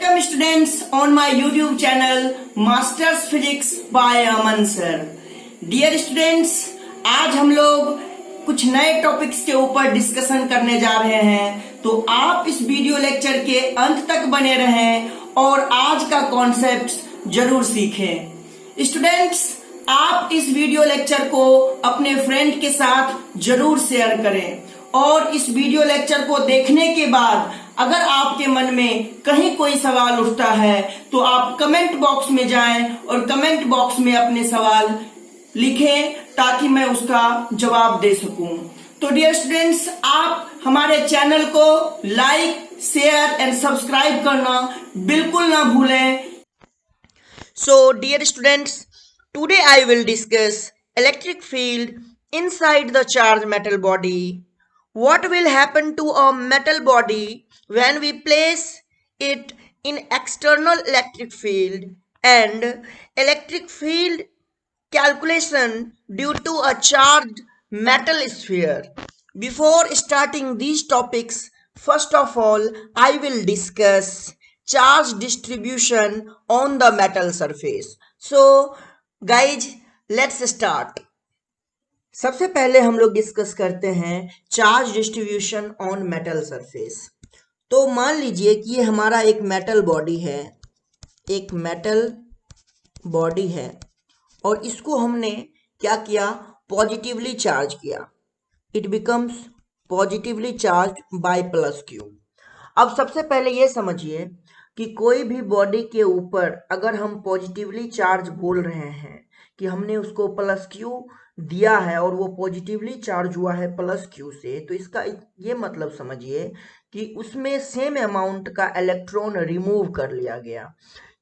Welcome students on my YouTube channel Masters Physics by Aman Sir. Dear students, आज हम लोग कुछ नए टॉपिक्स के ऊपर डिस्कशन करने जा रहे हैं, तो आप इस वीडियो लेक्चर के अंत तक बने रहें और आज का कॉन्सेप्ट जरूर सीखें। स्टूडेंट्स, आप इस वीडियो लेक्चर को अपने फ्रेंड के साथ जरूर शेयर करें और इस वीडियो लेक्चर को देखने के बाद अगर आपके मन में कहीं कोई सवाल उठता है तो आप कमेंट बॉक्स में जाएं और कमेंट बॉक्स में अपने सवाल लिखें ताकि मैं उसका जवाब दे सकूं। तो डियर स्टूडेंट्स, आप हमारे चैनल को लाइक, शेयर एंड सब्सक्राइब करना बिल्कुल ना भूलें। So dear students, today I will discuss electric field inside the charge metal body. What will happen to a metal body when we place it in external electric field and electric field calculation due to a charged metal sphere. Before starting these topics, first of all, I will discuss charge distribution on the metal surface. So, guys, let's start. सबसे पहले हम लोग discuss करते हैं charge distribution on metal surface. तो मान लीजिए कि ये हमारा एक मेटल बॉडी है, एक मेटल बॉडी है और इसको हमने क्या किया, पॉजिटिवली चार्ज किया। It becomes positively charge by plus Q. अब सबसे पहले ये समझिए कि कोई भी बॉडी के ऊपर अगर हम पॉजिटिवली चार्ज बोल रहे हैं कि हमने उसको प्लस क्यू दिया है और वो पॉजिटिवली चार्ज हुआ है प्लस क्यू से, तो इसका ये मतलब समझिए कि उसमें सेम अमाउंट का इलेक्ट्रॉन रिमूव कर लिया गया,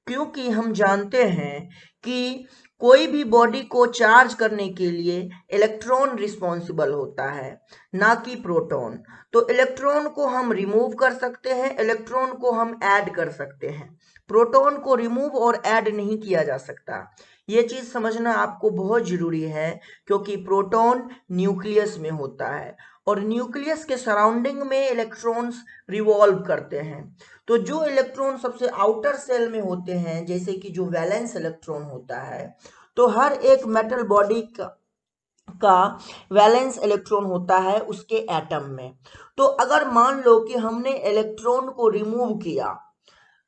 क्योंकि हम जानते हैं कि कोई भी बॉडी को चार्ज करने के लिए इलेक्ट्रॉन रिस्पॉन्सिबल होता है, ना कि प्रोटॉन। तो इलेक्ट्रॉन को हम रिमूव कर सकते हैं, इलेक्ट्रॉन को हम ऐड कर सकते हैं, प्रोटॉन को रिमूव और ऐड नहीं किया जा सकता। ये चीज समझना आपको बहुत जरूरी है, क्योंकि प्रोटॉन न्यूक्लियस में होता है और न्यूक्लियस के सराउंडिंग में इलेक्ट्रॉन्स रिवॉल्व करते हैं। तो जो इलेक्ट्रॉन सबसे आउटर सेल में होते हैं, जैसे कि जो वैलेंस इलेक्ट्रॉन होता है, तो हर एक मेटल बॉडी का वैलेंस इलेक्ट्रॉन होता है उसके एटम में। तो अगर मान लो कि हमने इलेक्ट्रॉन को रिमूव किया,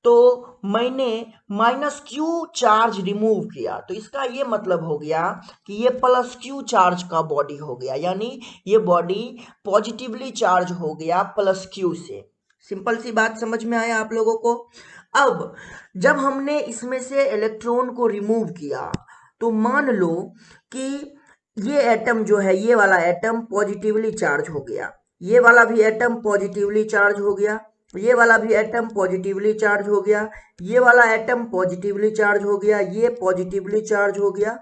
तो मैंने माइनस क्यू चार्ज रिमूव किया, तो इसका ये मतलब हो गया कि ये प्लस क्यू चार्ज का बॉडी हो गया, यानी ये बॉडी पॉजिटिवली चार्ज हो गया प्लस क्यू से। सिंपल सी बात समझ में आया आप लोगों को। अब जब हमने इसमें से इलेक्ट्रॉन को रिमूव किया, तो मान लो कि ये एटम जो है, ये वाला एटम पॉजिटिवली चार्ज हो गया, ये वाला भी एटम पॉजिटिवली चार्ज हो गया, ये वाला भी एटम पॉजिटिवली चार्ज हो गया, ये वाला एटम पॉजिटिवली चार्ज हो गया, ये पॉजिटिवली चार्ज हो गया।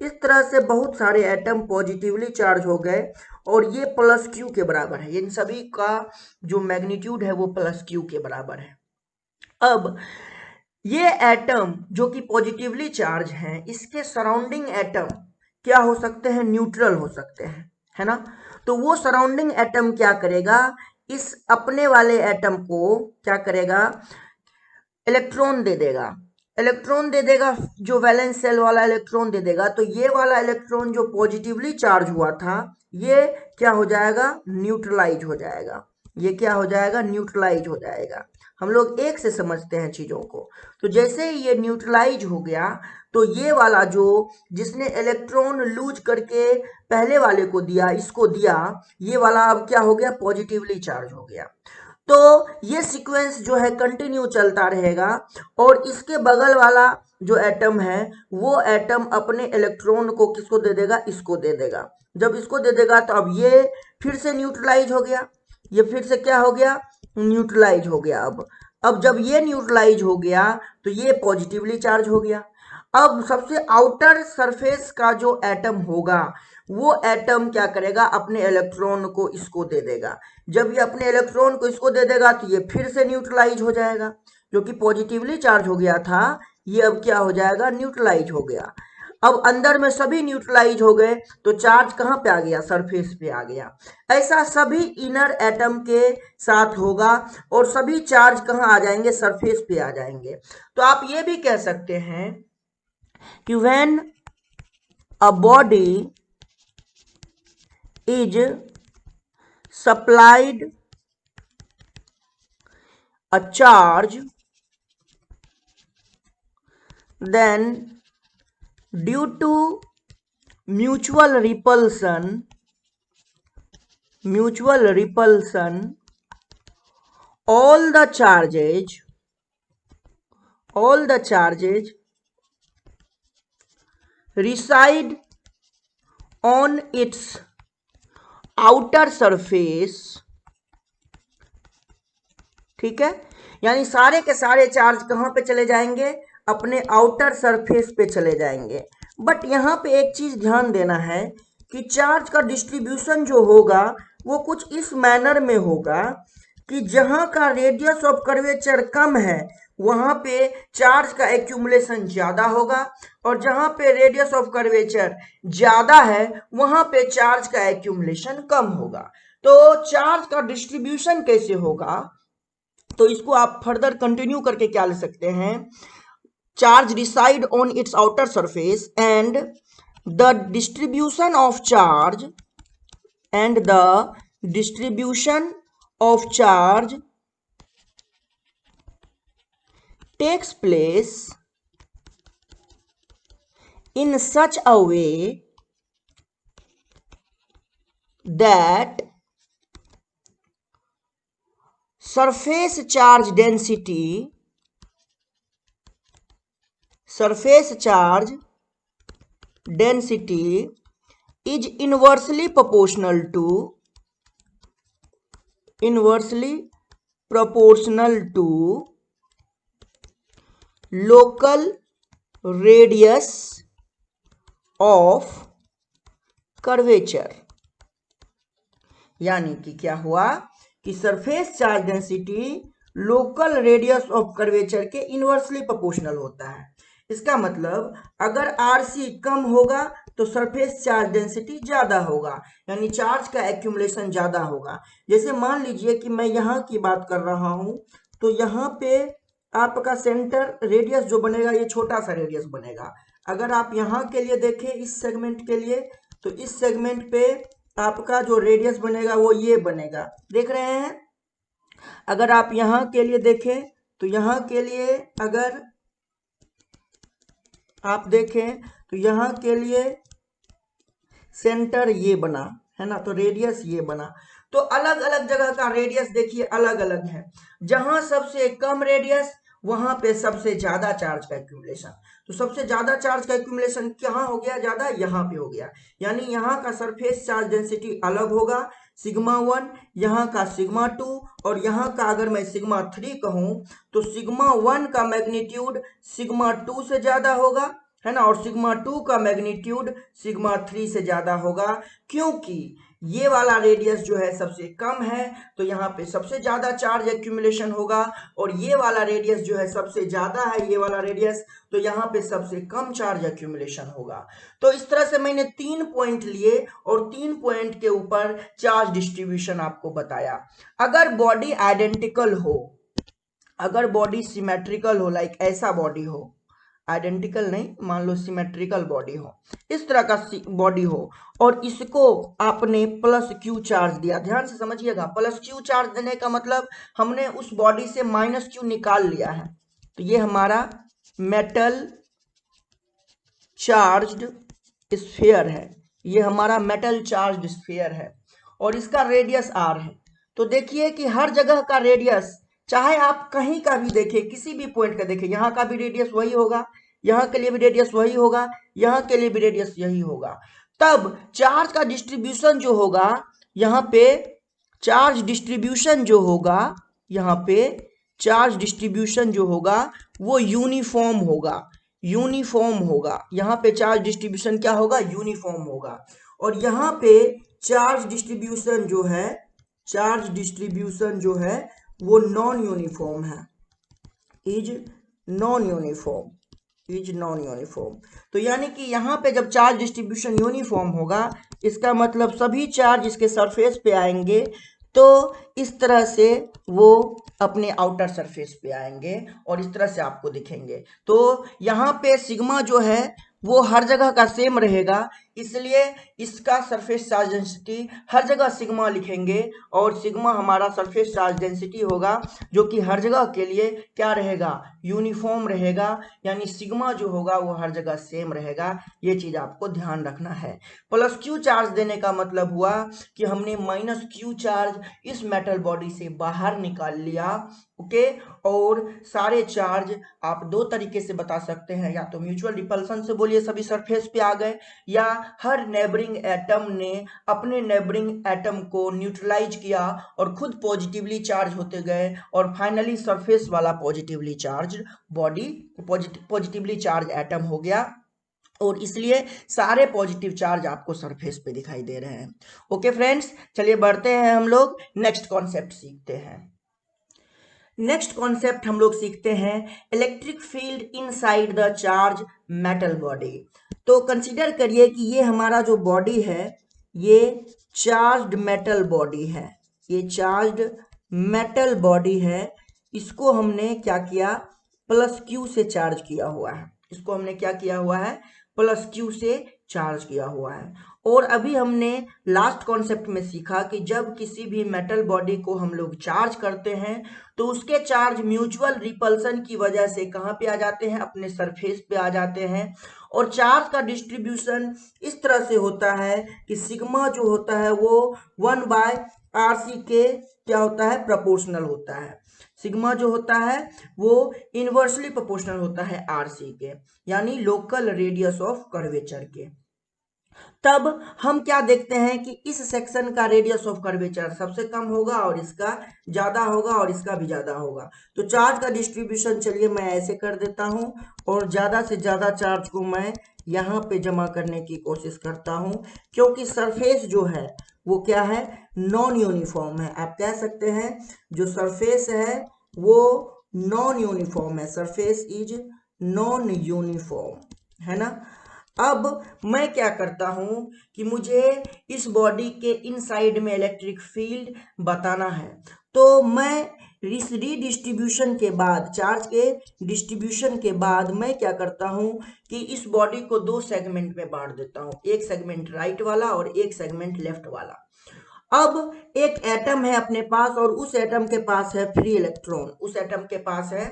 इस तरह से बहुत सारे एटम पॉजिटिवली चार्ज हो गए और ये प्लस क्यू के बराबर है। इन सभी का जो मैग्नीट्यूड है वो प्लस क्यू के बराबर है। अब ये एटम जो कि पॉजिटिवली चार्ज हैं, इसके सराउंडिंग एटम क्या हो सकते हैं, न्यूट्रल हो सकते हैं, है ना। तो वो सराउंडिंग एटम क्या करेगा, इस अपने वाले एटम को क्या करेगा, इलेक्ट्रॉन दे देगा, इलेक्ट्रॉन दे देगा, जो वैलेंस सेल वाला इलेक्ट्रॉन दे देगा। तो ये वाला इलेक्ट्रॉन जो पॉजिटिवली चार्ज हुआ था, ये क्या हो जाएगा, न्यूट्रलाइज हो जाएगा। ये क्या हो जाएगा, न्यूट्रलाइज हो जाएगा। हम लोग एक से समझते हैं चीजों को। तो जैसे ही ये न्यूट्रलाइज हो गया, तो ये वाला जो जिसने इलेक्ट्रॉन लूज करके पहले वाले को दिया, इसको दिया, ये वाला अब क्या हो गया, पॉजिटिवली चार्ज हो गया। तो ये सीक्वेंस जो है कंटिन्यू चलता रहेगा और इसके बगल वाला जो एटम है, वो एटम अपने इलेक्ट्रॉन को किसको दे देगा, इसको दे देगा। जब इसको दे देगा तो अब ये फिर से न्यूट्रलाइज हो गया, ये फिर से क्या हो गया, न्यूट्रलाइज हो गया। अब जब ये न्यूट्रलाइज हो गया तो ये पॉजिटिवली चार्ज हो गया। अब सबसे आउटर सरफेस का जो एटम होगा, वो एटम क्या करेगा, अपने इलेक्ट्रॉन को इसको दे देगा। जब ये अपने इलेक्ट्रॉन को इसको दे देगा तो ये फिर से न्यूट्रलाइज हो जाएगा, जो कि पॉजिटिवली चार्ज हो गया था, ये अब क्या हो जाएगा, न्यूट्रलाइज हो गया। अब अंदर में सभी न्यूट्रलाइज हो गए तो चार्ज कहां पे आ गया, सरफेस पे आ गया। ऐसा सभी इनर एटम के साथ होगा और सभी चार्ज कहां आ जाएंगे, सरफेस पे आ जाएंगे। तो आप ये भी कह सकते हैं कि when a body is supplied a charge, then due to mutual repulsion all the charges reside on its outer surface, ठीक है, यानी सारे के सारे चार्ज कहां पे चले जाएंगे, अपने आउटर सरफेस पे चले जाएंगे। बट यहां पे एक चीज ध्यान देना है कि चार्ज का डिस्ट्रीब्यूशन जो होगा वो कुछ इस मैनर में होगा कि जहां का रेडियस ऑफ कर्वेचर कम है वहां पे चार्ज का एक्यूमुलेशन ज्यादा होगा, और जहां पे रेडियस ऑफ कर्वेचर ज्यादा है वहां पे चार्ज का एक्यूमुलेशन कम होगा। तो चार्ज का डिस्ट्रीब्यूशन कैसे होगा, तो इसको आप फर्दर कंटिन्यू करके क्या ले सकते हैं, charge reside on its outer surface and the distribution of charge takes place in such a way that surface charge density is inversely proportional to local radius of curvature। यानी कि क्या हुआ कि surface charge density local radius of curvature के inversely proportional होता है। इसका मतलब अगर आरसी कम होगा तो सरफेस चार्ज डेंसिटी ज्यादा होगा, यानी चार्ज का एक्यूमुलेशन ज्यादा होगा। जैसे मान लीजिए कि मैं यहाँ की बात कर रहा हूं, तो यहाँ पे आपका सेंटर रेडियस जो बनेगा ये छोटा सा रेडियस बनेगा। अगर आप यहाँ के लिए देखें इस सेगमेंट के लिए, तो इस सेगमेंट पे आपका जो रेडियस बनेगा वो ये बनेगा, देख रहे हैं। अगर आप यहाँ के लिए देखें तो यहाँ के लिए अगर आप देखें तो यहाँ के लिए सेंटर ये बना है ना, तो रेडियस ये बना। तो अलग अलग जगह का रेडियस देखिए अलग अलग है। जहां सबसे कम रेडियस वहां पे सबसे ज्यादा चार्ज का एक्यूमुलेशन, तो सबसे ज्यादा चार्ज का एक्यूमुलेशन कहाँ हो गया, ज्यादा यहाँ पे हो गया। यानी यहाँ का सरफेस चार्ज डेंसिटी अलग होगा, सिग्मा 1, यहाँ का सिग्मा 2, और यहाँ का अगर मैं सिग्मा 3 कहूँ तो सिग्मा 1 का मैग्नीट्यूड सिग्मा 2 से ज्यादा होगा, है ना, और सिग्मा 2 का मैग्नीट्यूड सिग्मा 3 से ज्यादा होगा। क्योंकि ये वाला रेडियस जो है सबसे कम है तो यहाँ पे सबसे ज्यादा चार्ज एक्यूमुलेशन होगा, और ये वाला रेडियस जो है सबसे ज्यादा है, ये वाला रेडियस, तो यहाँ पे सबसे कम चार्ज एक्यूमुलेशन होगा। तो इस तरह से मैंने 3 पॉइंट लिए और 3 पॉइंट के ऊपर चार्ज डिस्ट्रीब्यूशन आपको बताया। अगर बॉडी आइडेंटिकल हो, अगर बॉडी सिमेट्रिकल हो, लाइक ऐसा बॉडी हो, आइडेंटिकल नहीं, मान लो सिमेट्रिकल बॉडी हो, इस तरह का बॉडी हो, और इसको आपने प्लस क्यू चार्ज दिया। ध्यान से समझिएगा, प्लस क्यू चार्ज देने का मतलब हमने उस बॉडी से माइनस क्यू निकाल लिया है। तो ये हमारा मेटल चार्ज्ड स्फीयर है, ये हमारा मेटल चार्ज्ड स्फीयर है, और इसका रेडियस आर है। तो देखिए कि हर जगह का रेडियस, चाहे आप कहीं का भी देखें, किसी भी पॉइंट का देखें, यहाँ का भी रेडियस वही होगा, यहाँ के लिए भी रेडियस वही होगा, यहाँ के लिए भी रेडियस यही होगा। तब चार्ज का डिस्ट्रीब्यूशन जो होगा, यहाँ पे चार्ज डिस्ट्रीब्यूशन जो होगा, यहाँ पे चार्ज डिस्ट्रीब्यूशन जो होगा वो यूनिफॉर्म होगा, यूनिफॉर्म होगा। यहाँ पे चार्ज डिस्ट्रीब्यूशन क्या होगा, यूनिफॉर्म होगा। और यहाँ पे चार्ज डिस्ट्रीब्यूशन जो है, चार्ज डिस्ट्रीब्यूशन जो है वो नॉन यूनिफॉर्म है, is non uniform. Is non uniform. तो यानी कि यहाँ पे जब चार्ज डिस्ट्रीब्यूशन यूनिफॉर्म होगा, इसका मतलब सभी चार्ज इसके सरफेस पे आएंगे, तो इस तरह से वो अपने आउटर सरफेस पे आएंगे और इस तरह से आपको दिखेंगे। तो यहाँ पे सिग्मा जो है वो हर जगह का सेम रहेगा, इसलिए इसका सरफेस चार्ज डेंसिटी हर जगह सिग्मा लिखेंगे और सिग्मा हमारा सरफेस चार्ज डेंसिटी होगा, जो कि हर जगह के लिए क्या रहेगा, यूनिफॉर्म रहेगा, यानी सिग्मा जो होगा वो हर जगह सेम रहेगा। ये चीज आपको ध्यान रखना है। प्लस क्यू चार्ज देने का मतलब हुआ कि हमने माइनस क्यू चार्ज इस मेटल बॉडी से बाहर निकाल लिया। ओके, और सारे चार्ज आप दो तरीके से बता सकते हैं, या तो म्यूचुअल रिपल्सन से बोलिए सभी सरफेस पे आ गए, या हर नेबरिंग एटम ने अपने नेबरिंग एटम को न्यूट्रलाइज किया और खुद पॉजिटिवली चार्ज होते गए और फाइनली सरफेस वाला positively charge body positively charge atom हो गया, और इसलिए सारे पॉजिटिव चार्ज आपको सरफेस पे दिखाई दे रहे हैं। ओके फ्रेंड्स, चलिए बढ़ते हैं, हम लोग नेक्स्ट कॉन्सेप्ट सीखते हैं। नेक्स्ट कॉन्सेप्ट हम लोग सीखते हैं electric field inside the charge metal body. तो कंसीडर करिए कि ये हमारा जो बॉडी है ये चार्ज्ड मेटल बॉडी है, ये चार्ज्ड मेटल बॉडी है। इसको हमने क्या किया, प्लस क्यू से चार्ज किया हुआ है, इसको हमने क्या किया हुआ है, प्लस क्यू से चार्ज किया हुआ है। और अभी हमने लास्ट कॉन्सेप्ट में सीखा कि जब किसी भी मेटल बॉडी को हम लोग चार्ज करते हैं तो उसके चार्ज म्यूचुअल रिपल्सन की वजह से कहाँ पे आ जाते हैं, अपने सरफेस पे आ जाते हैं। और चार्ज का डिस्ट्रीब्यूशन इस तरह से होता है कि सिग्मा जो होता है वो 1/RC के क्या होता है, प्रोपोर्शनल होता है। सिग्मा जो होता है वो इनवर्सली प्रोपोर्शनल होता है आरसी के, यानी लोकल रेडियस ऑफ कर्वेचर के। तब हम क्या देखते हैं कि इस सेक्शन का रेडियस ऑफ कर्वेचर सबसे कम होगा और इसका ज्यादा होगा और इसका भी ज्यादा होगा। तो चार्ज का डिस्ट्रीब्यूशन चलिए मैं ऐसे कर देता हूं और ज्यादा से ज्यादा चार्ज को मैं यहाँ पे जमा करने की कोशिश करता हूं, क्योंकि सरफेस जो है वो क्या है, नॉन यूनिफॉर्म है। आप कह सकते हैं जो सरफेस है वो नॉन यूनिफॉर्म है, सरफेस इज नॉन यूनिफॉर्म, है ना। अब मैं क्या करता हूं कि मुझे इस बॉडी के इनसाइड में इलेक्ट्रिक फील्ड बताना है, तो मैं इस रीडिस्ट्रीब्यूशन के बाद, चार्ज के डिस्ट्रीब्यूशन के बाद मैं क्या करता हूं कि इस बॉडी को दो सेगमेंट में बांट देता हूं, एक सेगमेंट राइट वाला और एक सेगमेंट लेफ्ट वाला। अब एक एटम है अपने पास और उस एटम के पास है फ्री इलेक्ट्रॉन, उस एटम के पास है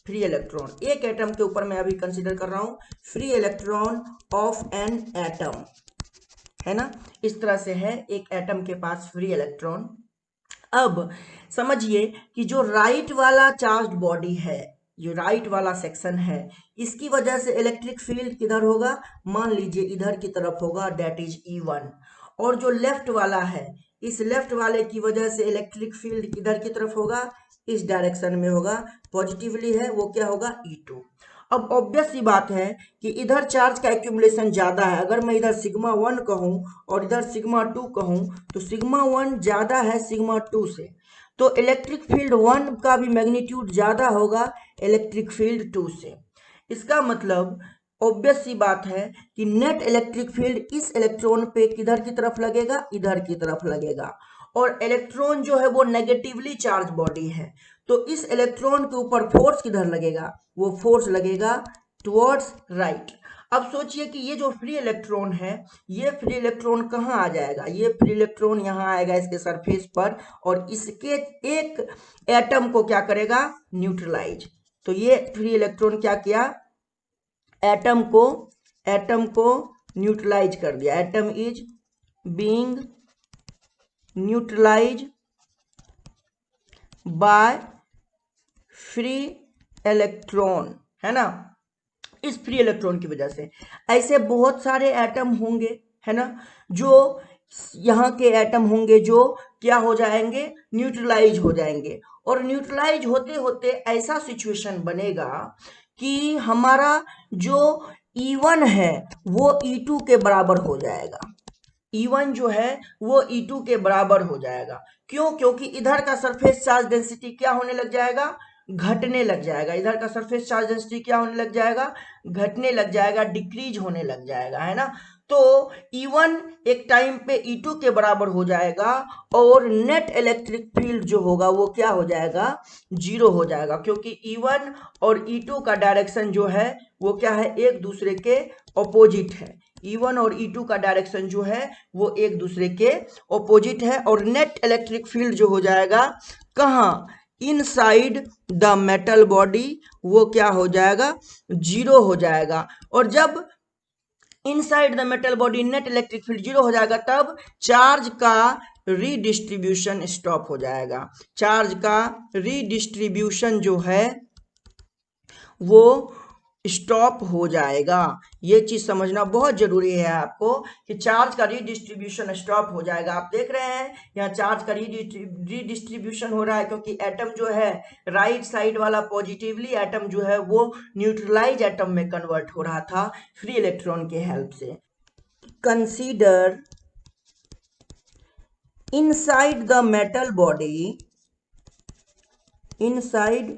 फ्री इलेक्ट्रॉन। एक एटम के ऊपर मैं अभी कंसीडर कर रहा हूं free electron of an atom, है ना। इस तरह से है एक एटम के पास फ्री इलेक्ट्रॉन। अब समझिए कि जो राइट वाला चार्ज्ड बॉडी है, जो राइट वाला सेक्शन है, इसकी वजह से इलेक्ट्रिक फील्ड किधर होगा, मान लीजिए इधर की तरफ होगा, दैट इज E1। और जो लेफ्ट वाला है, इस लेफ्ट वाले की वजह से इलेक्ट्रिक फील्ड किधर की तरफ होगा, इस डायरेक्शन में होगा, पॉजिटिवली है वो क्या होगा, E2। अब ऑब्वियस सी बात है कि इधर चार्ज का एक्यूमुलेशन ज्यादा है। अगर मैं इधर सिग्मा 1 कहूं और इधर सिग्मा 2 कहूं तो सिग्मा 1 ज्यादा है सिग्मा 2 से, तो इलेक्ट्रिक फील्ड 1 का भी मैग्नीट्यूड ज्यादा होगा इलेक्ट्रिक फील्ड 2 से। इसका मतलब ऑब्वियस सी बात है कि नेट इलेक्ट्रिक फील्ड इस इलेक्ट्रॉन पे किधर की तरफ लगेगा, इधर की तरफ लगेगा। और इलेक्ट्रॉन जो है वो नेगेटिवली चार्ज बॉडी है, तो इस इलेक्ट्रॉन के ऊपर फोर्स किधर लगेगा, वो फोर्स लगेगा टुवर्ड्स राइट। अब सोचिए कि ये जो फ्री इलेक्ट्रॉन है, ये फ्री इलेक्ट्रॉन कहाँ आ जाएगा, ये फ्री इलेक्ट्रॉन यहाँ आएगा इसके सरफेस पर और इसके एक एटम को क्या करेगा, न्यूट्रलाइज। तो ये फ्री इलेक्ट्रॉन क्या किया, एटम को न्यूट्रलाइज कर दिया, atom is being neutralise by free electron, है ना। इस फ्री इलेक्ट्रॉन की वजह से ऐसे बहुत सारे एटम होंगे, है ना, जो यहाँ के एटम होंगे जो क्या हो जाएंगे, न्यूट्रलाइज हो जाएंगे। और न्यूट्रलाइज होते होते ऐसा सिचुएशन बनेगा कि हमारा जो E1 है वो E2 के बराबर हो जाएगा, E1 जो है वो E2 के बराबर हो जाएगा। क्यों, क्योंकि इधर का सरफेस चार्ज डेंसिटी क्या होने लग जाएगा, घटने लग जाएगा, इधर का सरफेस चार्ज डेंसिटी क्या होने लग जाएगा, घटने लग जाएगा, डिक्रीज होने लग जाएगा, है ना। तो E1 एक टाइम पे E2 के बराबर हो जाएगा और नेट इलेक्ट्रिक फील्ड जो होगा वो क्या हो जाएगा, जीरो हो जाएगा, क्योंकि E1 और E2 का डायरेक्शन जो है वो क्या है, एक दूसरे के ऑपोजिट है। E1 और E2 का डायरेक्शन जो है वो एक दूसरे के ऑपोजिट है, और नेट इलेक्ट्रिक फील्ड जो हो जाएगा कहाँ, इनसाइड द मेटल बॉडी, वो क्या हो जाएगा, जीरो हो जाएगा। और जब inside the metal body net electric field zero हो जाएगा तब चार्ज का रीडिस्ट्रीब्यूशन स्टॉप हो जाएगा। चार्ज का रीडिस्ट्रीब्यूशन जो है वो स्टॉप हो जाएगा। ये चीज समझना बहुत जरूरी है आपको कि चार्ज का रीडिस्ट्रीब्यूशन स्टॉप हो जाएगा। आप देख रहे हैं यहाँ चार्ज का रीडिस्ट्रीब्यूशन हो रहा है क्योंकि एटम जो है राइट साइड वाला पॉजिटिवली एटम जो है वो न्यूट्रलाइज एटम में कन्वर्ट हो रहा था फ्री इलेक्ट्रॉन के हेल्प से। Consider inside the metal body, inside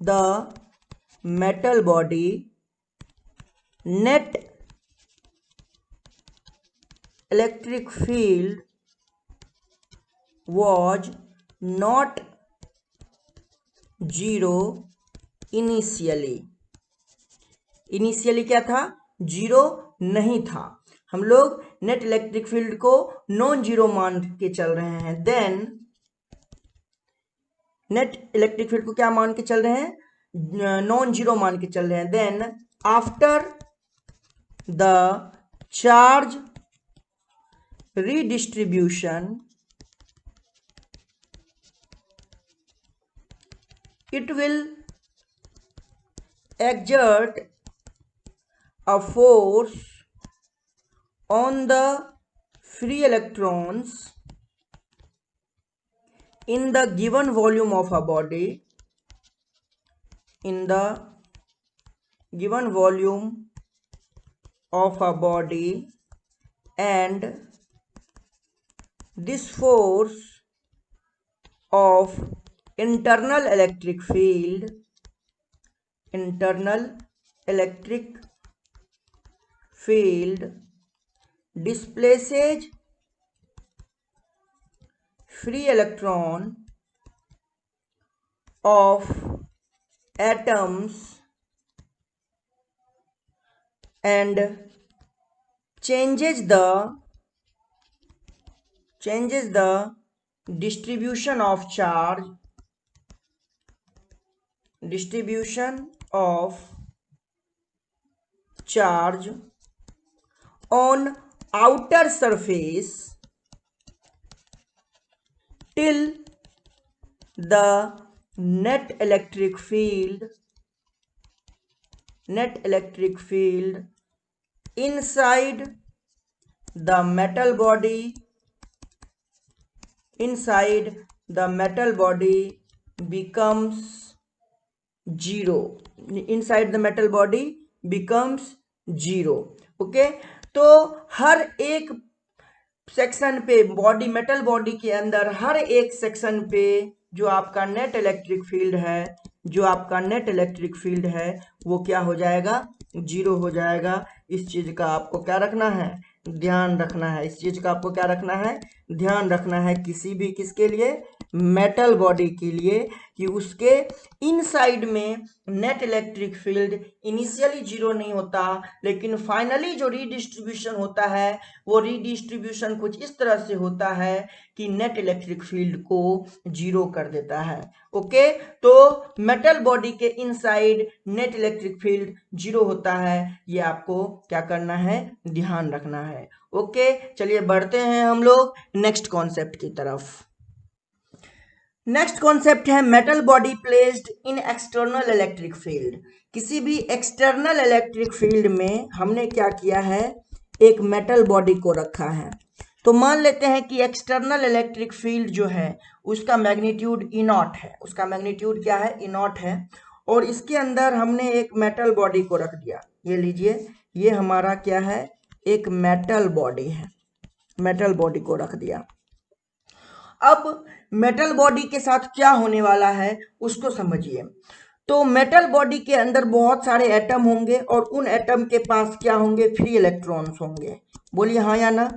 the metal body net electric field was not zero initially। Initially क्या था, जीरो नहीं था। हम लोग नेट इलेक्ट्रिक फील्ड को नॉन जीरो मान के चल रहे हैं। देन नेट इलेक्ट्रिक फील्ड को क्या मान के चल रहे हैं, नॉन जीरो मान के चल रहे हैं। Then after the charge redistribution it will exert a force on the free electrons in the given volume of a body, in the given volume of a body, and this force of internal electric field, internal electric field displaces free electron of atoms and changes the distribution of charge, distribution of charge on outer surface till the net electric field inside the metal body, becomes zero, inside the metal body becomes zero। Okay, तो हर एक section पे body, metal body के अंदर हर एक section पे जो आपका net electric field है वो क्या हो जाएगा, जीरो हो जाएगा। इस चीज का आपको क्या रखना है, ध्यान रखना है। इस चीज का आपको क्या रखना है, ध्यान रखना है। किसी भी किसके लिए, मेटल बॉडी के लिए, कि उसके इनसाइड में net electric field initially zero नहीं होता, लेकिन फाइनली जो रीडिस्ट्रीब्यूशन होता है वो रीडिस्ट्रीब्यूशन कुछ इस तरह से होता है कि नेट इलेक्ट्रिक फील्ड को जीरो कर देता है। ओके, तो मेटल बॉडी के inside net electric field zero होता है, ये आपको क्या करना है, ध्यान रखना है। ओके, चलिए बढ़ते हैं हम लोग नेक्स्ट कॉन्सेप्ट की तरफ। नेक्स्ट कॉन्सेप्ट है metal body placed in external electric field. किसी भी एक्सटर्नल इलेक्ट्रिक फील्ड में हमने क्या किया है, एक मेटल बॉडी को रखा है। तो मान लेते हैं कि एक्सटर्नल इलेक्ट्रिक फील्ड जो है उसका मैग्नीट्यूड ई नॉट है, उसका मैग्नीट्यूड क्या है, ई नॉट है, और इसके अंदर हमने एक मेटल बॉडी को रख दिया। ये लीजिए, ये हमारा क्या है, एक मेटल बॉडी है, मेटल बॉडी को रख दिया। अब मेटल बॉडी के साथ क्या होने वाला है उसको समझिए। तो मेटल बॉडी के अंदर बहुत सारे एटम होंगे और उन एटम के पास क्या होंगे, फ्री इलेक्ट्रॉन्स होंगे। बोलिए हाँ या ना।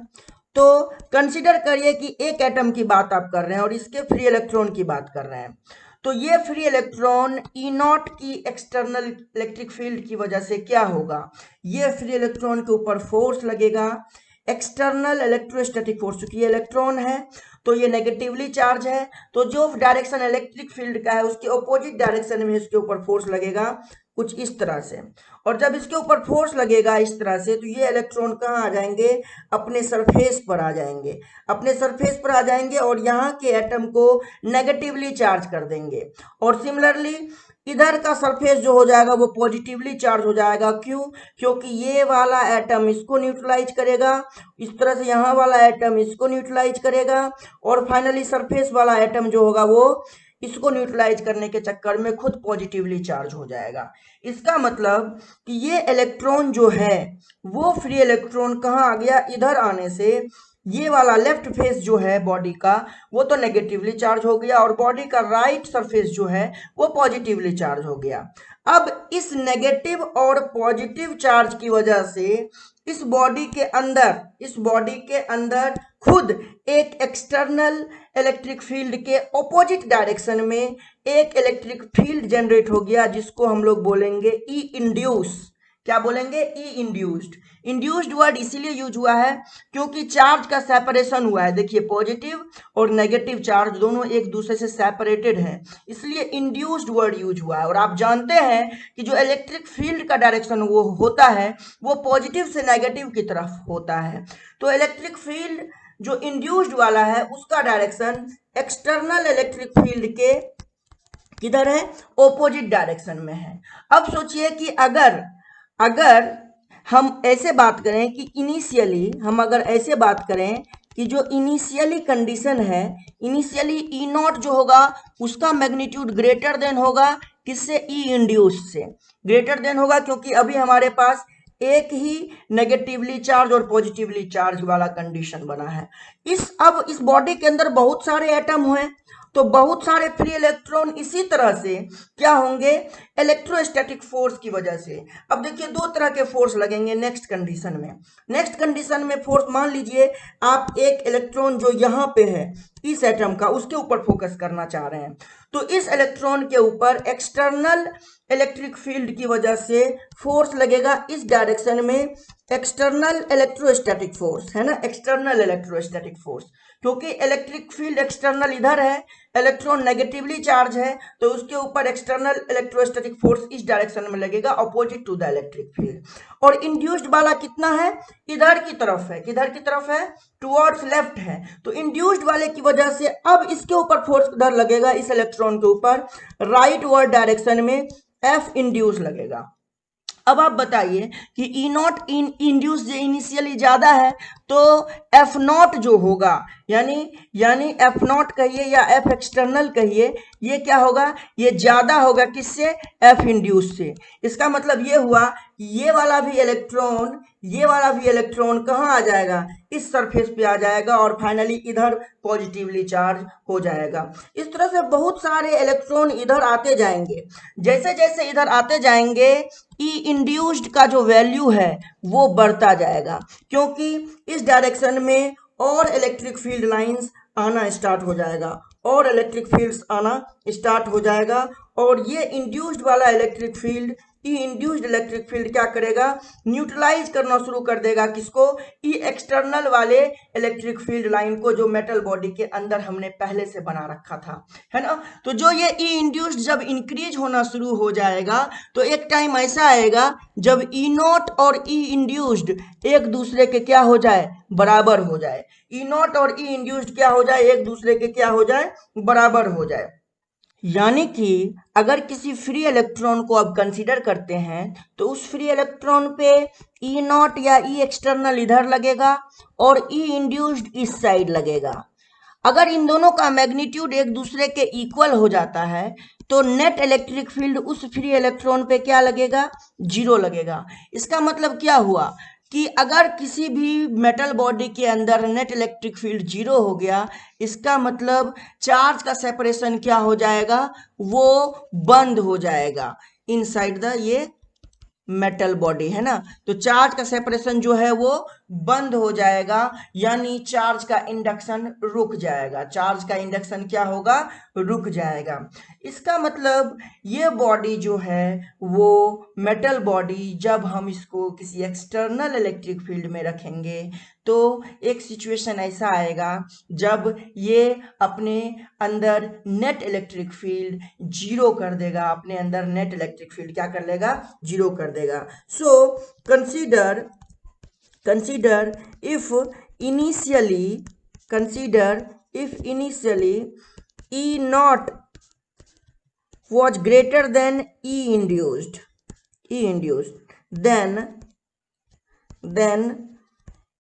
तो कंसीडर करिए कि एक एटम की बात आप कर रहे हैं और इसके फ्री इलेक्ट्रॉन की बात कर रहे हैं। तो ये फ्री इलेक्ट्रॉन ई नॉट की एक्सटर्नल इलेक्ट्रिक फील्ड की वजह से क्या होगा, ये फ्री इलेक्ट्रॉन के ऊपर फोर्स लगेगा, एक्सटर्नल इलेक्ट्रोस्टैटिक फोर्स। क्योंकि ये इलेक्ट्रॉन है तो ये नेगेटिवली चार्ज है, तो जो डायरेक्शन इलेक्ट्रिक फील्ड का है उसके ऑपोजिट डायरेक्शन में इसके ऊपर फोर्स लगेगा कुछ इस तरह से। और जब इसके ऊपर फोर्स लगेगा इस तरह से तो ये इलेक्ट्रॉन कहाँ आ जाएंगे, अपने सरफेस पर आ जाएंगे, अपने सरफेस पर आ जाएंगे और यहाँ के एटम को नेगेटिवली चार्ज कर देंगे। और सिमिलरली इधर का सरफेस जो हो जाएगा वो पॉजिटिवली चार्ज हो जाएगा। क्यों, क्योंकि ये वाला एटम इसको न्यूट्रलाइज करेगा, इस तरह से यहाँ वाला एटम इसको न्यूट्रलाइज करेगा और फाइनली सरफेस वाला एटम जो होगा वो इसको न्यूट्रलाइज करने के चक्कर में खुद पॉजिटिवली चार्ज हो जाएगा। इसका मतलब कि ये इलेक्ट्रॉन जो है वो फ्री इलेक्ट्रॉन कहाँ आ गया, इधर आने से ये वाला लेफ्ट फेस जो है बॉडी का वो तो नेगेटिवली चार्ज हो गया और बॉडी का राइट सरफेस जो है वो पॉजिटिवली चार्ज हो गया। अब इस नेगेटिव और पॉजिटिव चार्ज की वजह से इस बॉडी के अंदर खुद एक एक्सटर्नल इलेक्ट्रिक फील्ड के ऑपोजिट डायरेक्शन में एक इलेक्ट्रिक फील्ड जनरेट हो गया, जिसको हम लोग बोलेंगे ई इंड्यूस। क्या बोलेंगे, ई इंड्यूस्ड। इंड्यूस्ड वर्ड इसीलिए यूज हुआ है क्योंकि चार्ज का सेपरेशन हुआ है। देखिए पॉजिटिव और नेगेटिव चार्ज दोनों एक दूसरे से सेपरेटेड हैं, इसलिए इंड्यूस्ड वर्ड यूज हुआ है। और आप जानते हैं कि जो इलेक्ट्रिक फील्ड का डायरेक्शन वो होता है वो पॉजिटिव से नेगेटिव की तरफ होता है। तो इलेक्ट्रिक फील्ड जो इंड्यूस्ड वाला है उसका डायरेक्शन एक्सटर्नल इलेक्ट्रिक फील्ड के किधर है, ऑपोजिट डायरेक्शन में है। अब सोचिए कि अगर हम ऐसे बात करें कि कि जो इनिशियली कंडीशन है, इनिशियली ई नॉट जो होगा उसका मैग्नीट्यूड ग्रेटर देन होगा किससे, ई इंड्यूस से ग्रेटर देन होगा, क्योंकि अभी हमारे पास एक ही नेगेटिवली चार्ज और पॉजिटिवली चार्ज वाला कंडीशन बना है। अब इस बॉडी के अंदर बहुत सारे एटम हुए तो बहुत सारे फ्री इलेक्ट्रॉन इसी तरह से क्या होंगे, इलेक्ट्रोस्टैटिक फोर्स की वजह से। अब देखिए दो तरह के फोर्स लगेंगे नेक्स्ट कंडीशन में फोर्स मान लीजिए आप एक इलेक्ट्रॉन जो यहाँ पे है इस एटम का उसके ऊपर फोकस करना चाह रहे हैं, तो इस इलेक्ट्रॉन के ऊपर एक्सटर्नल इलेक्ट्रिक फील्ड की वजह से फोर्स लगेगा इस डायरेक्शन में, एक्सटर्नल इलेक्ट्रोस्टैटिक फोर्स है ना, एक्सटर्नल इलेक्ट्रोस्टैटिक फोर्स। क्योंकि इलेक्ट्रिक फील्ड एक्सटर्नल इधर है, इलेक्ट्रॉन नेगेटिवली चार्ज है, तो उसके ऊपर एक्सटर्नल इलेक्ट्रोस्टैटिक फोर्स इस डायरेक्शन में लगेगा opposite to the electric field. और इंड्यूस्ड वाला कितना है, इधर की तरफ है, किधर की तरफ है, टुवर्ड्स लेफ्ट है। तो इंड्यूस्ड वाले की वजह से अब इसके ऊपर फोर्स किधर लगेगा, इस इलेक्ट्रॉन के ऊपर राइट वर्ड डायरेक्शन में एफ इंड्यूस लगेगा। अब आप बताइए कि ई नॉट इंड्यूस जो इनिशियली ज्यादा है तो एफ नॉट जो होगा यानी एफ नॉट कहिए या एफ एक्सटर्नल कहिए, ये क्या होगा, ये ज्यादा होगा किससे, एफ इंड्यूस से। इसका मतलब ये हुआ ये वाला भी इलेक्ट्रॉन कहाँ आ जाएगा, इस सरफेस पे आ जाएगा और फाइनली इधर पॉजिटिवली चार्ज हो जाएगा। इस तरह से बहुत सारे इलेक्ट्रॉन इधर आते जाएंगे, जैसे जैसे इधर आते जाएंगे ई इंड्यूस्ड का जो वैल्यू है वो बढ़ता जाएगा, क्योंकि इस डायरेक्शन में और इलेक्ट्रिक फील्ड लाइंस आना स्टार्ट हो जाएगा और ये इंड्यूस्ड वाला इलेक्ट्रिक फील्ड, ई इंड्यूस्ड इलेक्ट्रिक फील्ड क्या करेगा, न्यूट्रलाइज करना शुरू कर देगा किसको, ई एक्सटर्नल वाले इलेक्ट्रिक फील्ड लाइन को जो मेटल बॉडी के अंदर हमने पहले से बना रखा था, है ना। तो जो ये ई इंड्यूस्ड जब इंक्रीज होना शुरू हो जाएगा तो एक टाइम ऐसा आएगा जब ई नॉट और ई इंड्यूस्ड एक दूसरे के क्या हो जाए, बराबर हो जाए। ई नॉट और ई इंड्यूस्ड क्या हो जाए, एक दूसरे के क्या हो जाए, बराबर हो जाए। यानी कि अगर किसी फ्री इलेक्ट्रॉन को आप कंसीडर करते हैं तो उस फ्री इलेक्ट्रॉन पे ई नॉट या ई एक्सटर्नल इधर लगेगा और ई इंड्यूस्ड इस साइड लगेगा। अगर इन दोनों का मैग्नीट्यूड एक दूसरे के इक्वल हो जाता है तो नेट इलेक्ट्रिक फील्ड उस फ्री इलेक्ट्रॉन पे क्या लगेगा, जीरो लगेगा। इसका मतलब क्या हुआ कि अगर किसी भी मेटल बॉडी के अंदर नेट इलेक्ट्रिक फील्ड जीरो हो गया, इसका मतलब चार्ज का सेपरेशन क्या हो जाएगा, वो बंद हो जाएगा इनसाइड द ये मेटल बॉडी, है ना। तो चार्ज का सेपरेशन जो है वो बंद हो जाएगा, यानी चार्ज का इंडक्शन रुक जाएगा। चार्ज का इंडक्शन क्या होगा, रुक जाएगा। इसका मतलब ये बॉडी जो है वो मेटल बॉडी, जब हम इसको किसी एक्सटर्नल इलेक्ट्रिक फील्ड में रखेंगे तो एक सिचुएशन ऐसा आएगा जब ये अपने अंदर नेट इलेक्ट्रिक फील्ड जीरो कर देगा, अपने अंदर नेट इलेक्ट्रिक फील्ड क्या कर लेगा, जीरो कर देगा। So consider if initially E naught was greater than E induced, then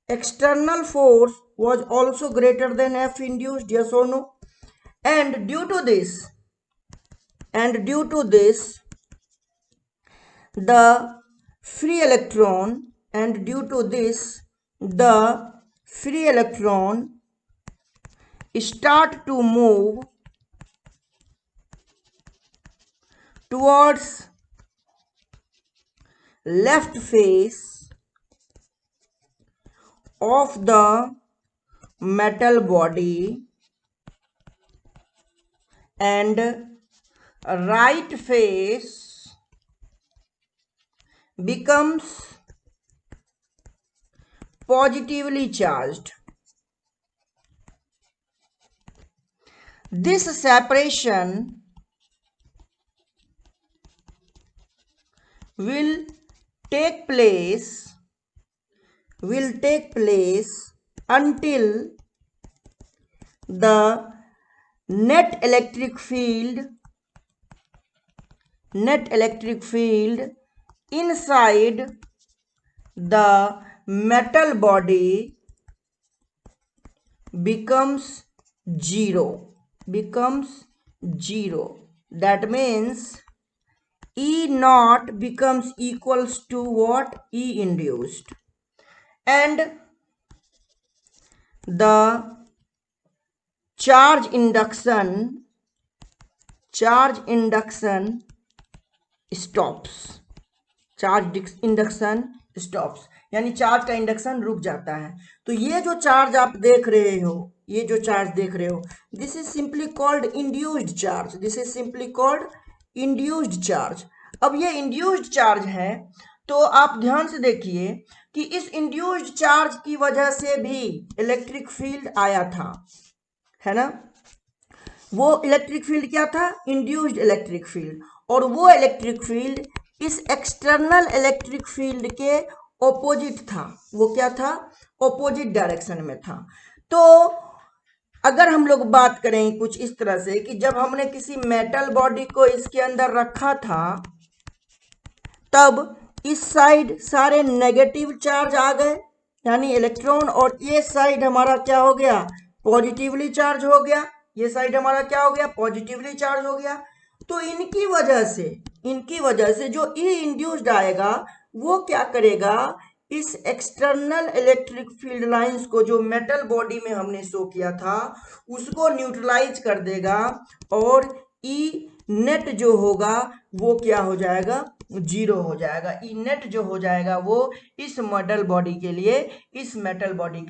external force was also greater than F induced, yes or no? And due to this the free electron start to move towards left face of the metal body and right face becomes positively charged. This separation will take place until the net electric field inside the metal body becomes zero. That means E naught becomes equals to what? E induced, and the charge induction stops. यानी charge का induction रुक जाता है। तो ये जो charge आप देख रहे हो, this is simply called induced charge. अब ये इंड्यूस्ड चार्ज है, तो आप ध्यान से देखिए कि इस इंड्यूस्ड चार्ज की वजह से भी इलेक्ट्रिक फील्ड आया था, है ना। वो इलेक्ट्रिक फील्ड क्या था, इंड्यूस्ड इलेक्ट्रिक फील्ड, और वो इलेक्ट्रिक फील्ड इस एक्सटर्नल इलेक्ट्रिक फील्ड के ऑपोजिट था। वो क्या था, ऑपोजिट डायरेक्शन में था। तो अगर हम लोग बात करें कुछ इस तरह से कि जब हमने किसी मेटल बॉडी को इसके अंदर रखा था, तब इस साइड सारे नेगेटिव चार्ज आ गए, यानी इलेक्ट्रॉन, और ये साइड हमारा क्या हो गया, पॉजिटिवली चार्ज हो गया। ये साइड हमारा क्या हो गया, पॉजिटिवली चार्ज हो गया। तो इनकी वजह से जो ई इंड्यूस्ड आएगा वो क्या करेगा, इस एक्सटर्नल इलेक्ट्रिक फील्ड लाइंस को जो मेटल बॉडी में हमने शो किया था उसको न्यूट्रलाइज कर देगा, और ई नेट जो होगा वो क्या हो जाएगा, जीरो हो जाएगा। ई नेट जो हो जाएगा वो इस मेटल बॉडी के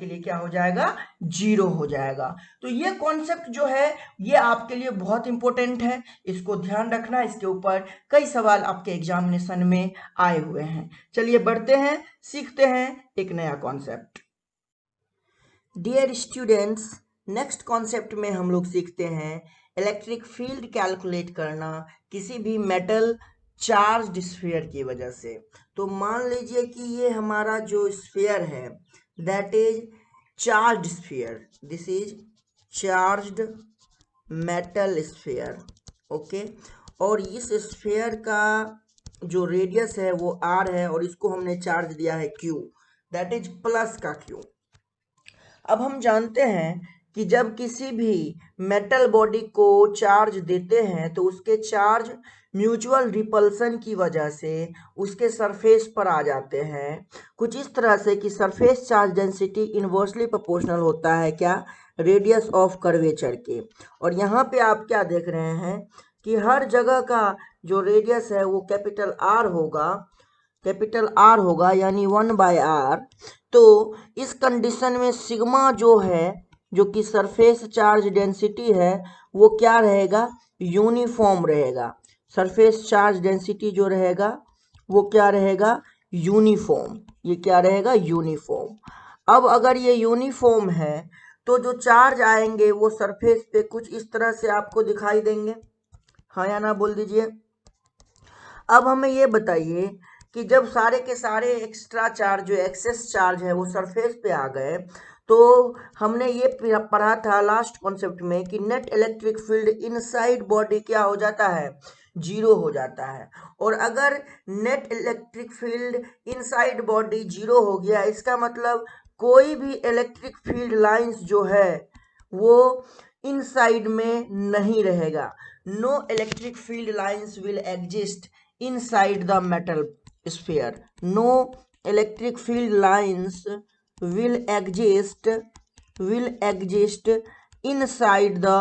लिए क्या हो जाएगा, जीरो हो जाएगा। तो ये कॉन्सेप्ट जो है ये आपके लिए बहुत इंपॉर्टेंट है, इसको ध्यान रखना। इसके ऊपर कई सवाल आपके एग्जामिनेशन में आए हुए हैं। चलिए बढ़ते हैं, सीखते हैं एक नया concept. Dear students, next concept में हम लोग सीखते हैं इलेक्ट्रिक फील्ड कैलकुलेट करना किसी भी मेटल चार्ज्ड स्फीयर की वजह से। तो मान लीजिए कि ये हमारा जो स्फीयर है that is charged sphere, this is charged metal sphere, okay. और इस स्फीयर का जो रेडियस है वो r है, और इसको हमने चार्ज दिया है q, दैट इज प्लस का q। अब हम जानते हैं कि जब किसी भी मेटल बॉडी को चार्ज देते हैं तो उसके चार्ज म्यूचुअल रिपल्सन की वजह से उसके सरफेस पर आ जाते हैं, कुछ इस तरह से कि surface charge density inversely proportional होता है क्या, रेडियस ऑफ कर्वेचर के। और यहाँ पे आप क्या देख रहे हैं कि हर जगह का जो रेडियस है वो कैपिटल आर होगा यानी 1/r। तो इस कंडीशन में सिग्मा जो है, जो कि सरफेस चार्ज डेंसिटी है, वो क्या रहेगा, यूनिफॉर्म रहेगा। सरफेस चार्ज डेंसिटी जो रहेगा वो क्या रहेगा, यूनिफॉर्म। ये क्या रहेगा, यूनिफॉर्म। अब अगर ये यूनिफॉर्म है तो जो चार्ज आएंगे वो सरफेस पे कुछ इस तरह से आपको दिखाई देंगे, हाँ या ना बोल दीजिए। अब हमें ये बताइए कि जब सारे के सारे एक्स्ट्रा चार्ज, जो एक्सेस चार्ज है, वो सरफेस पे आ गए, तो हमने ये पढ़ा था लास्ट कॉन्सेप्ट में कि net electric field inside body क्या हो जाता है, जीरो हो जाता है। और अगर net electric field inside body zero हो गया, इसका मतलब कोई भी इलेक्ट्रिक फील्ड लाइंस जो है वो इनसाइड में नहीं रहेगा। No electric field lines will exist inside the metal sphere. No electric field lines will exist inside the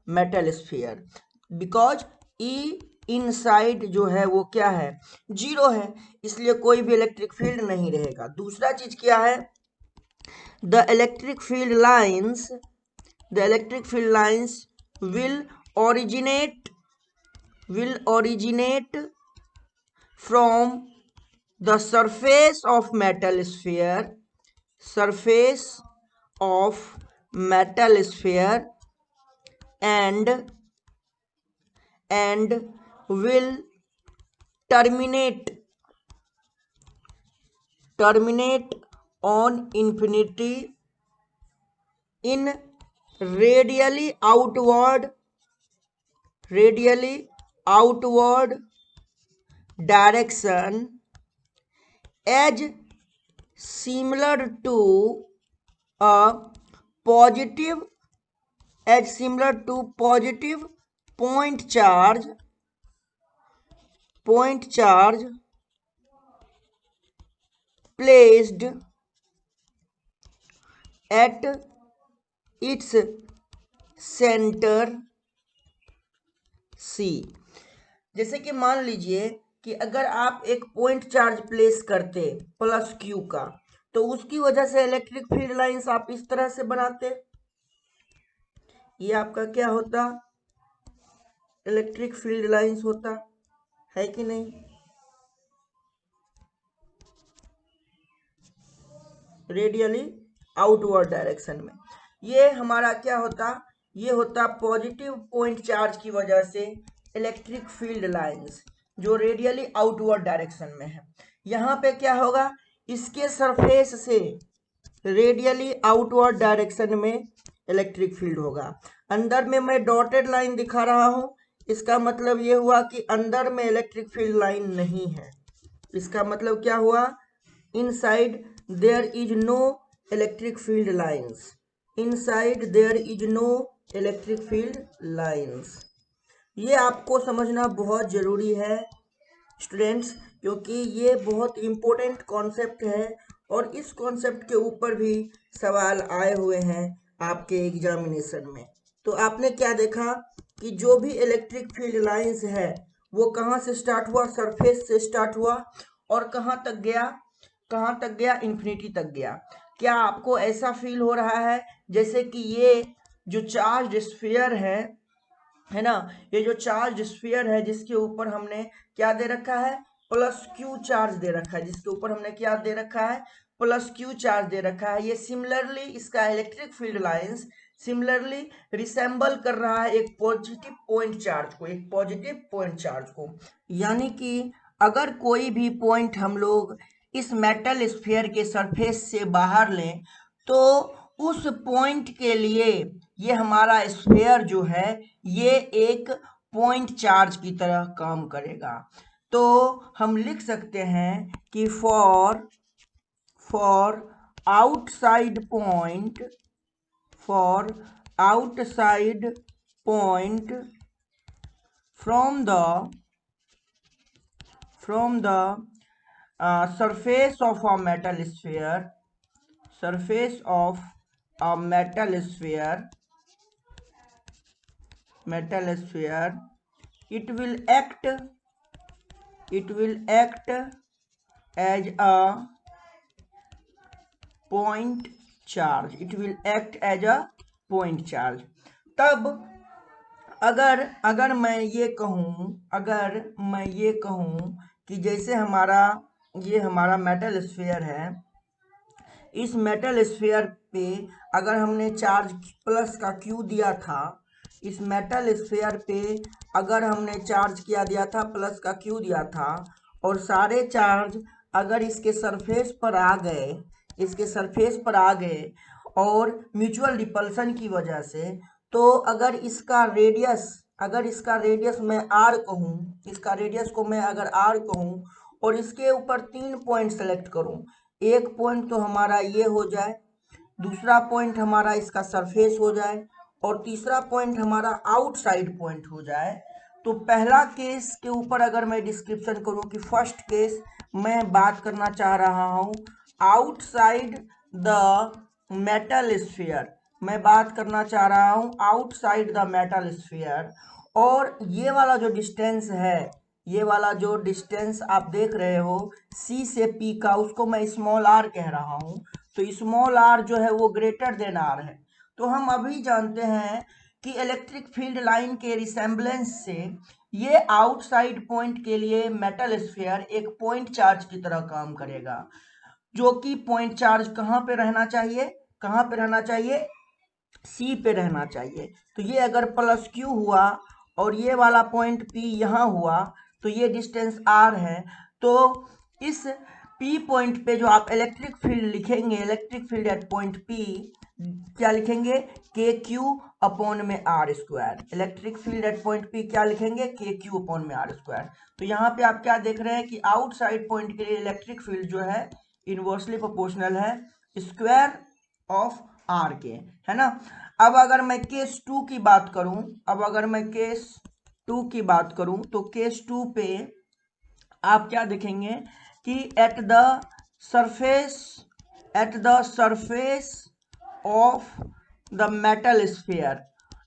metal sphere, because E inside जो है वो क्या है, जीरो है, इसलिए कोई भी इलेक्ट्रिक फील्ड नहीं रहेगा। दूसरा चीज क्या है, the electric field lines will originate from the surface of metal sphere and will terminate on infinity in radially outward direction as similar to positive point charge placed at its center C। जैसे कि मान लीजिए कि अगर आप एक point charge place करते plus Q का, तो उसकी वजह से इलेक्ट्रिक फील्ड लाइंस आप इस तरह से बनाते, ये आपका क्या होता, इलेक्ट्रिक फील्ड लाइंस होता है कि नहीं। रेडियली आउटवर्ड डायरेक्शन में ये हमारा क्या होता, ये होता पॉजिटिव पॉइंट चार्ज की वजह से इलेक्ट्रिक फील्ड लाइंस जो रेडियली आउटवर्ड डायरेक्शन में है। यहाँ पे क्या होगा, इसके सरफेस से रेडियली आउटवर्ड डायरेक्शन में इलेक्ट्रिक फील्ड होगा। अंदर में मैं डॉटेड लाइन दिखा रहा हूँ, इसका मतलब ये हुआ कि अंदर में इलेक्ट्रिक फील्ड लाइन नहीं है। इसका मतलब क्या हुआ, inside there is no electric field lines, inside there is no electric field lines. ये आपको समझना बहुत जरूरी है स्टूडेंट्स, क्योंकि ये बहुत इम्पोर्टेंट कॉन्सेप्ट है और इस कॉन्सेप्ट के ऊपर भी सवाल आए हुए हैं आपके एग्जामिनेशन में। तो आपने क्या देखा कि जो भी इलेक्ट्रिक फील्ड लाइंस है वो कहाँ से स्टार्ट हुआ, सरफेस से स्टार्ट हुआ और कहाँ तक गया, इन्फिनिटी तक गया। क्या आपको ऐसा फील हो रहा है जैसे कि ये जो चार्ज स्फीयर है ना, ये जो चार्ज स्फीयर है जिसके ऊपर हमने क्या दे रखा है, प्लस क्यू चार्ज दे रखा है, जिसके ऊपर हमने क्या दे रखा है, प्लस क्यू चार्ज दे रखा है। ये सिमिलरली इसका electric field lines similarly resemble कर रहा है एक पॉजिटिव पॉइंट चार्ज को, यानी कि अगर कोई भी पॉइंट हम लोग इस मेटल स्फीयर के सरफेस से बाहर लें तो उस पॉइंट के लिए ये हमारा स्फीयर जो है ये एक पॉइंट चार्ज की तरह काम करेगा। तो हम लिख सकते हैं कि for outside point for outside point from the surface of a metal sphere, surface of a metal sphere, it will act as a point charge, it will act as a point charge. तब अगर मैं ये कहूँ कि जैसे ये हमारा metal sphere है, इस मेटल स्फीयर पे अगर हमने चार्ज प्लस का क्यू दिया था, इस मेटल स्फीयर पे अगर हमने चार्ज दिया था प्लस का क्यू दिया था, और सारे चार्ज अगर इसके सरफेस पर आ गए और म्यूचुअल रिपल्सन की वजह से, तो अगर इसका रेडियस मैं r कहूँ, इसका रेडियस को मैं अगर r कहूँ और इसके ऊपर 3 पॉइंट सेलेक्ट करूँ, एक पॉइंट तो हमारा ये हो जाए, दूसरा पॉइंट हमारा इसका सरफेस हो जाए, और तीसरा पॉइंट हमारा आउटसाइड पॉइंट हो जाए, तो पहला केस के ऊपर अगर मैं डिस्क्रिप्शन करूं कि फर्स्ट केस मैं बात करना चाह रहा हूं आउटसाइड द मेटल स्फीयर, मैं बात करना चाह रहा हूं आउटसाइड द मेटल स्फीयर, और ये वाला जो डिस्टेंस है, ये वाला जो डिस्टेंस आप देख रहे हो C से P का, उसको मैं स्मॉल r कह रहा हूं, तो स्मॉल r जो है वो ग्रेटर देन r है। तो हम अभी जानते हैं कि इलेक्ट्रिक फील्ड लाइन के रिसेम्बलेंस से ये आउटसाइड पॉइंट के लिए मेटल स्फीयर एक पॉइंट चार्ज की तरह काम करेगा, जो कि पॉइंट चार्ज कहाँ पे रहना चाहिए, C पे रहना चाहिए। तो ये अगर प्लस Q हुआ और ये वाला पॉइंट P यहाँ हुआ, तो ये डिस्टेंस R है, तो इस P पॉइंट पे जो आप इलेक्ट्रिक फील्ड लिखेंगे, electric field at point P क्या लिखेंगे, KQ अपॉन में R square, electric field at point P क्या लिखेंगे, KQ अपॉन में R स्क्वायर। तो यहाँ पे आप क्या देख रहे हैं कि आउटसाइड पॉइंट के लिए इलेक्ट्रिक फील्ड जो है इनवर्सली प्रोपोर्शनल है स्क्वायर ऑफ R के, है ना। अब अगर मैं केस 2 की बात करूं, तो केस 2 पे आप क्या देखेंगे कि eight the surface of the metal sphere,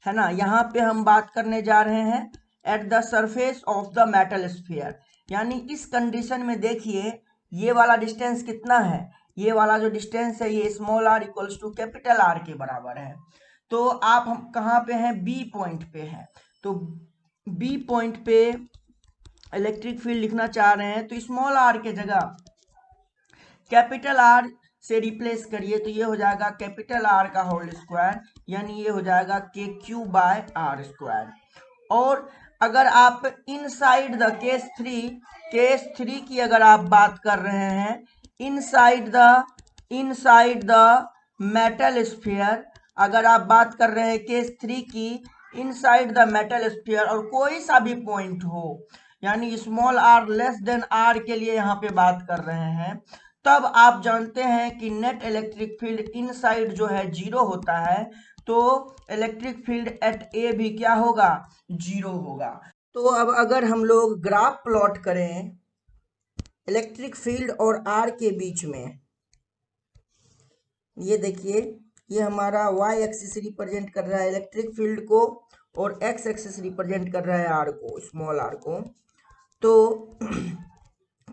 है ना, यहाँ पे हम बात करने जा रहे हैं eight the surface of the metal sphere, यानी इस कंडीशन में देखिए ये वाला डिस्टेंस कितना है, ये वाला जो डिस्टेंस है ये small r equals to capital R के बराबर है। तो आप हम कहाँ पे हैं, B पॉइंट पे हैं, तो B पॉइंट पे इलेक्ट्रिक फील्ड लिखना चाह रहे हैं, तो स्मॉल r के जगह कैपिटल R से रिप्लेस करिए, तो ये हो जाएगा कैपिटल R का होल स्क्वायर, यानी ये हो जाएगा KQ बाय R स्क्वायर। और अगर आप इनसाइड द केस 3 की अगर आप बात कर रहे हैं, इनसाइड द मेटल स्फीयर, अगर आप बात कर रहे हैं केस 3 की इनसाइड द मेटल स्फीयर, और कोई सा भी पॉइंट हो, यानी small r less than r के लिए यहाँ पे बात कर रहे हैं, तब आप जानते हैं कि नेट इलेक्ट्रिक फील्ड इनसाइड जो है 0 होता है, तो इलेक्ट्रिक फील्ड एट ए भी क्या होगा, 0 होगा। तो अब अगर हम लोग ग्राफ प्लॉट करें इलेक्ट्रिक फील्ड और R के बीच में, ये देखिए ये हमारा y एक्सिस रिप्रेजेंट कर रहा है इलेक्ट्रिक फील्ड को, और x एक्सिस रिप्रेजेंट कर रहा है r को, स्मॉल r को। तो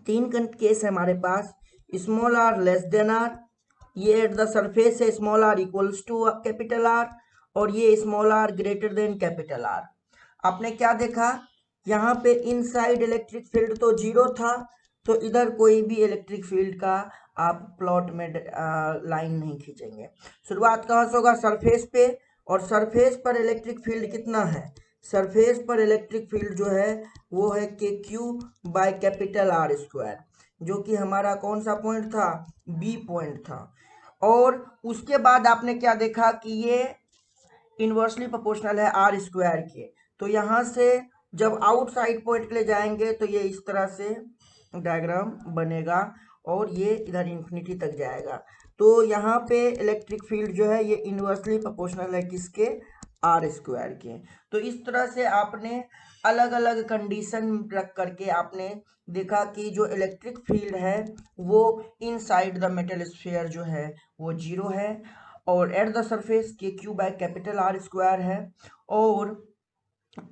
3 केस है हमारे पास, small r less than r, ये एट द सरफेस है small r equals to capital R, और ये small r greater than capital R। आपने क्या देखा, यहाँ पे इनसाइड इलेक्ट्रिक फील्ड तो 0 था, तो इधर कोई भी इलेक्ट्रिक फील्ड का आप प्लॉट में लाइन नहीं खींचेंगे। शुरुआत कहाँ से होगा, सरफेस पे, और सरफेस पर इलेक्ट्रिक फील्ड कितना है, सरफेस पर इलेक्ट्रिक फील्ड जो है वो है KQ by capital R square, जो कि हमारा कौन सा पॉइंट था, B पॉइंट था। और उसके बाद आपने क्या देखा कि ये इनवर्सली प्रोपोर्शनल है R स्क्वायर के, तो यहाँ से जब आउटसाइड पॉइंट के लिए जाएंगे तो ये इस तरह से डायग्राम बनेगा, और ये इधर इन्फिनिटी तक जाएगा। तो यहाँ पे इलेक्ट्रिक फील्ड जो है ये इन्वर्सली प्रोपोर्शनल है किसके, आर स्क्वायर के। तो इस तरह से आपने अलग अलग कंडीशन रख करके आपने देखा कि जो इलेक्ट्रिक फील्ड है वो इनसाइड द मेटल स्फीयर जो है वो जीरो है, और at the surface K Q by capital R square है, और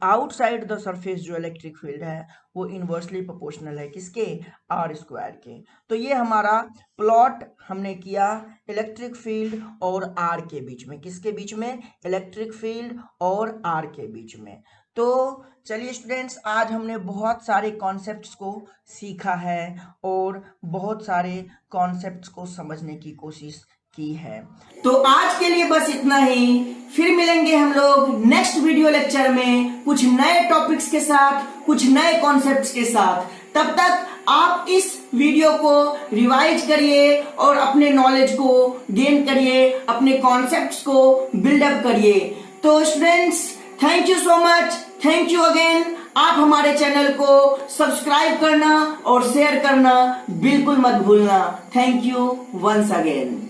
आउटसाइड द सरफेस जो इलेक्ट्रिक फील्ड है वो इनवर्सली प्रोपोर्शनल है किसके, आर स्क्वायर के। तो ये हमारा प्लॉट हमने किया इलेक्ट्रिक फील्ड और आर के बीच में, किसके बीच में, इलेक्ट्रिक फील्ड और आर के बीच में। तो चलिए स्टूडेंट्स, आज हमने बहुत सारे कॉन्सेप्ट्स को सीखा है और बहुत सारे कॉन्सेप्ट्स को समझने की कोशिश की है। तो आज के लिए बस इतना ही, फिर मिलेंगे हम लोग नेक्स्ट वीडियो लेक्चर में कुछ नए टॉपिक्स के साथ, कुछ नए कॉन्सेप्ट्स के साथ। तब तक आप इस वीडियो को रिवाइज करिए और अपने नॉलेज को गेन करिए, अपने कॉन्सेप्ट्स को बिल्डअप करिए। तो students, thank you so much, thank you again. आप हमारे चैनल को सब्सक्राइब करना और शेयर करना बिल्कुल मत भूलना। Thank you once again.